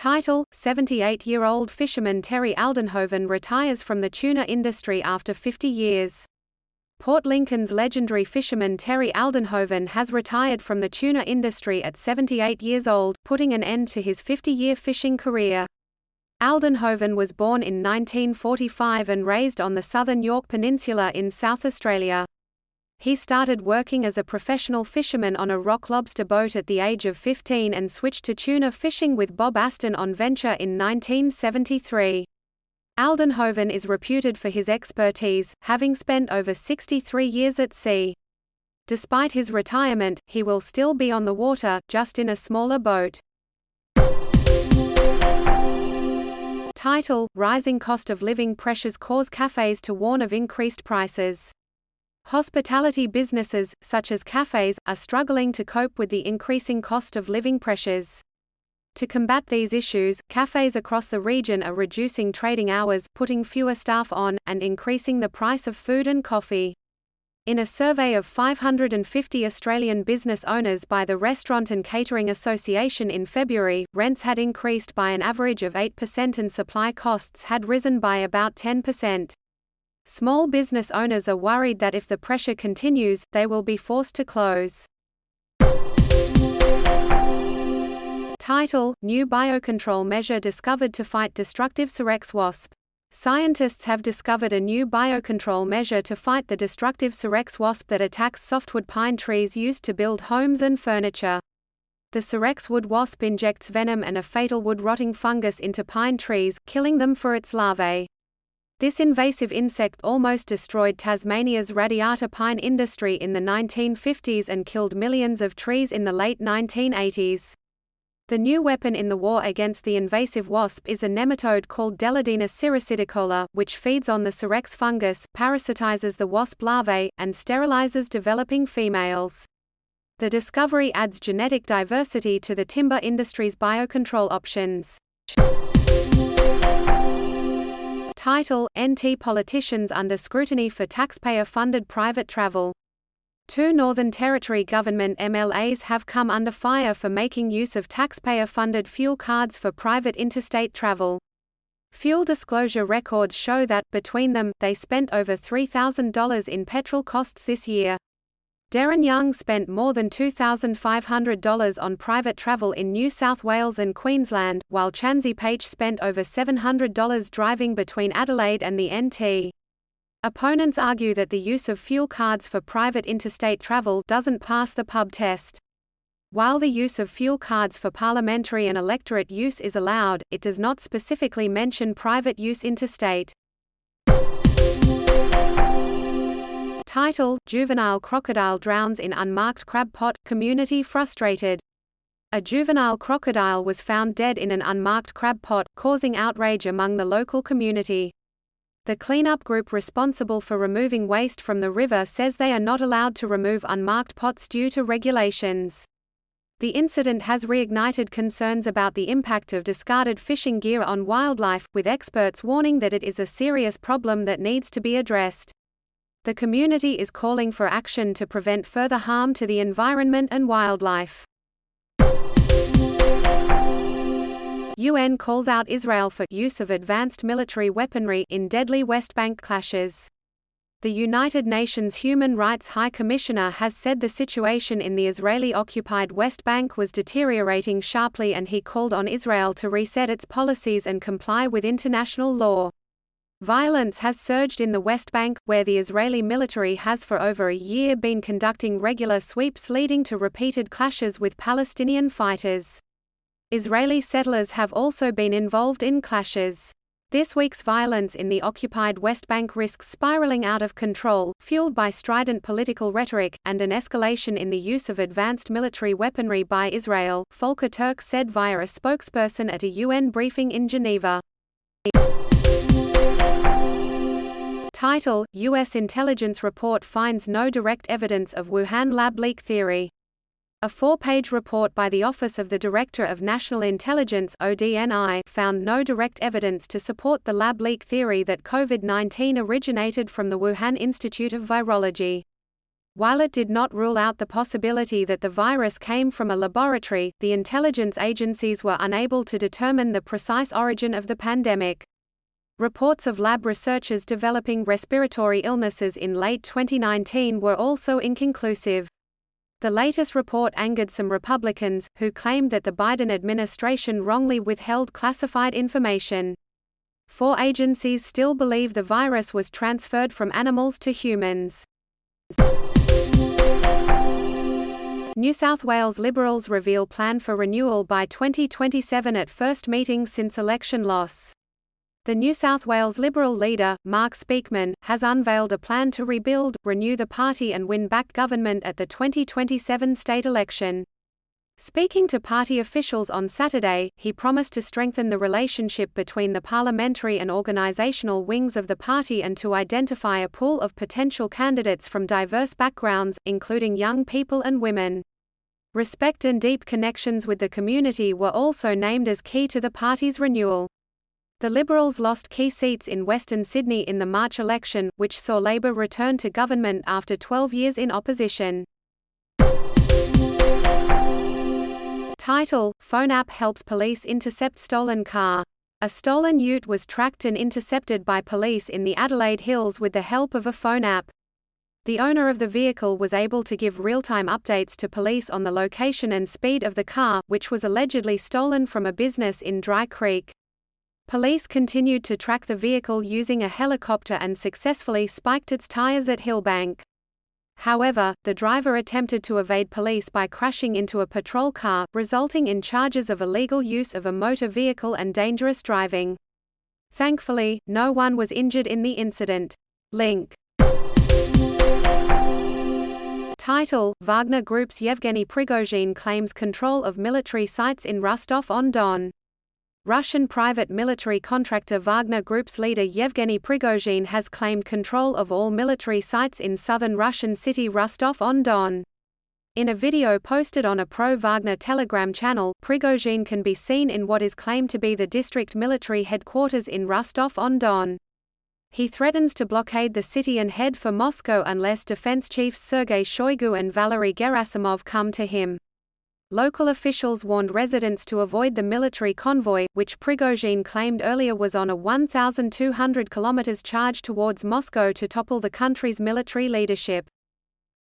Title: 78-year-old fisherman Terry Aldenhoven retires from the tuna industry after 50 years. Port Lincoln's legendary fisherman Terry Aldenhoven has retired from the tuna industry at 78 years old, putting an end to his 50-year fishing career. Aldenhoven was born in 1945 and raised on the southern Yorke Peninsula in South Australia. He started working as a professional fisherman on a rock lobster boat at the age of 15 and switched to tuna fishing with Bob Aston on Venture in 1973. Aldenhoven is reputed for his expertise, having spent over 63 years at sea. Despite his retirement, he will still be on the water, just in a smaller boat. Title: Rising cost of living pressures cause cafes to warn of increased prices. Hospitality businesses, such as cafes, are struggling to cope with the increasing cost of living pressures. To combat these issues, cafes across the region are reducing trading hours, putting fewer staff on, and increasing the price of food and coffee. In a survey of 550 Australian business owners by the Restaurant and Catering Association in February, rents had increased by an average of 8% and supply costs had risen by about 10%. Small business owners are worried that if the pressure continues, they will be forced to close. Title: New biocontrol measure discovered to fight destructive Cerex wasp. Scientists have discovered a new biocontrol measure to fight the destructive Cerex wasp that attacks softwood pine trees used to build homes and furniture. The Cerex wood wasp injects venom and a fatal wood-rotting fungus into pine trees, killing them for its larvae. This invasive insect almost destroyed Tasmania's radiata pine industry in the 1950s and killed millions of trees in the late 1980s. The new weapon in the war against the invasive wasp is a nematode called Deladena cirricidicola, which feeds on the Cerex fungus, parasitizes the wasp larvae, and sterilizes developing females. The discovery adds genetic diversity to the timber industry's biocontrol options. Title: NT politicians under scrutiny for taxpayer-funded private travel. Two Northern Territory government MLAs have come under fire for making use of taxpayer-funded fuel cards for private interstate travel. Fuel disclosure records show that, between them, they spent over $3,000 in petrol costs this year. Darren Young spent more than $2,500 on private travel in New South Wales and Queensland, while Chansey Paich spent over $700 driving between Adelaide and the NT. Opponents argue that the use of fuel cards for private interstate travel doesn't pass the pub test. While the use of fuel cards for parliamentary and electorate use is allowed, it does not specifically mention private use interstate. Title: Juvenile crocodile drowns in unmarked crab pot, community frustrated. A juvenile crocodile was found dead in an unmarked crab pot, causing outrage among the local community. The cleanup group responsible for removing waste from the river says they are not allowed to remove unmarked pots due to regulations. The incident has reignited concerns about the impact of discarded fishing gear on wildlife, with experts warning that it is a serious problem that needs to be addressed. The community is calling for action to prevent further harm to the environment and wildlife. UN calls out Israel for use of advanced military weaponry in deadly West Bank clashes. The United Nations Human Rights High Commissioner has said the situation in the Israeli-occupied West Bank was deteriorating sharply, and he called on Israel to reset its policies and comply with international law. Violence has surged in the West Bank, where the Israeli military has for over a year been conducting regular sweeps leading to repeated clashes with Palestinian fighters. Israeli settlers have also been involved in clashes. This week's violence in the occupied West Bank risks spiraling out of control, fueled by strident political rhetoric, and an escalation in the use of advanced military weaponry by Israel, Volker Turk said via a spokesperson at a UN briefing in Geneva. Title: U.S. intelligence report finds no direct evidence of Wuhan lab leak theory. A 4-page report by the Office of the Director of National Intelligence (ODNI) found no direct evidence to support the lab leak theory that COVID-19 originated from the Wuhan Institute of Virology. While it did not rule out the possibility that the virus came from a laboratory, the intelligence agencies were unable to determine the precise origin of the pandemic. Reports of lab researchers developing respiratory illnesses in late 2019 were also inconclusive. The latest report angered some Republicans, who claimed that the Biden administration wrongly withheld classified information. 4 agencies still believe the virus was transferred from animals to humans. New South Wales Liberals reveal plan for renewal by 2027 at first meeting since election loss. The New South Wales Liberal leader, Mark Speakman, has unveiled a plan to rebuild, renew the party and win back government at the 2027 state election. Speaking to party officials on Saturday, he promised to strengthen the relationship between the parliamentary and organisational wings of the party and to identify a pool of potential candidates from diverse backgrounds, including young people and women. Respect and deep connections with the community were also named as key to the party's renewal. The Liberals lost key seats in Western Sydney in the March election, which saw Labor return to government after 12 years in opposition. Title: Phone app helps police intercept stolen car. A stolen ute was tracked and intercepted by police in the Adelaide Hills with the help of a phone app. The owner of the vehicle was able to give real-time updates to police on the location and speed of the car, which was allegedly stolen from a business in Dry Creek. Police continued to track the vehicle using a helicopter and successfully spiked its tires at Hillbank. However, the driver attempted to evade police by crashing into a patrol car, resulting in charges of illegal use of a motor vehicle and dangerous driving. Thankfully, no one was injured in the incident. Link. Title: Wagner Group's Yevgeny Prigozhin claims control of military sites in Rostov-on-Don. Russian private military contractor Wagner Group's leader Yevgeny Prigozhin has claimed control of all military sites in southern Russian city Rostov-on-Don. In a video posted on a pro-Wagner Telegram channel, Prigozhin can be seen in what is claimed to be the district military headquarters in Rostov-on-Don. He threatens to blockade the city and head for Moscow unless defense chiefs Sergei Shoigu and Valery Gerasimov come to him. Local officials warned residents to avoid the military convoy, which Prigozhin claimed earlier was on a 1,200 km charge towards Moscow to topple the country's military leadership.